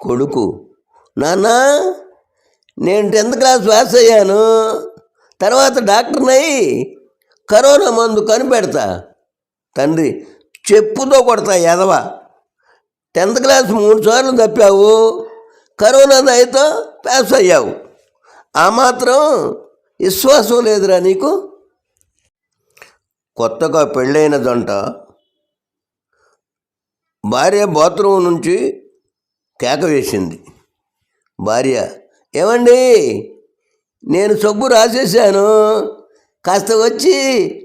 కొడుకు, నాన్న నేను 10th క్లాస్ పాస్ అయ్యాను, తర్వాత డాక్టర్ని అయ్యి కరోనా మందు కనిపెడతా. తండ్రి, చెప్పుతో కొడతా ఎదవ. 10th క్లాస్ 3 సార్లు తప్పావు, కరోనా దయతో పాస్ అయ్యావు. ఆ మాత్రం విశ్వాసం లేదురా నీకు? కొత్తగా పెళ్ళైన జంట భార్య బాత్రూమ్ నుంచి కేక వేసింది. భార్య, ఏమండి నేను సబ్బు రాసేసాను, కాస్త వచ్చి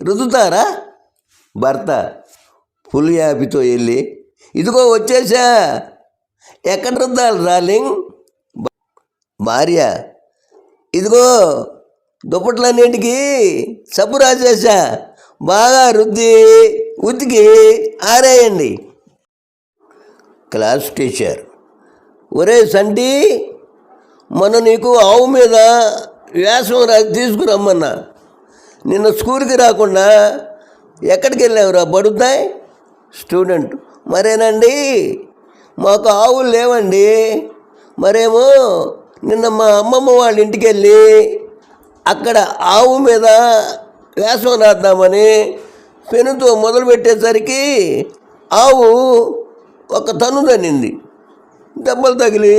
రుద్దుతారా? భర్త ఫుల్ హ్యాపీతో వెళ్ళి, ఇదిగో వచ్చేసా, ఎక్కడ రుద్దాలి డార్లింగ్? భార్య, ఇదిగో దుప్పట్లన్నింటికి సబ్బు రాసేసా, బాగా రుద్ది ఉతికి ఆరేయండి. క్లాస్ టీచర్, ఒరే సంటి, మొన్న నీకు ఆవు మీద వ్యాసం రాసి తీసుకురమ్మన్నా, నిన్న స్కూల్కి రాకుండా ఎక్కడికి వెళ్ళావురా బడుద్దాయి? స్టూడెంట్, మరేనండి మాకు ఆవులు లేవండి, మరేమో నిన్న మా అమ్మమ్మ వాళ్ళ ఇంటికి వెళ్ళి అక్కడ ఆవు మీద వ్యాసం రాద్దామని పెనుతో మొదలుపెట్టేసరికి ఆవు ఒక తన్ను తన్నింది, దెబ్బలు తగిలి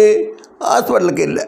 హాస్పిటల్కి వెళ్ళా.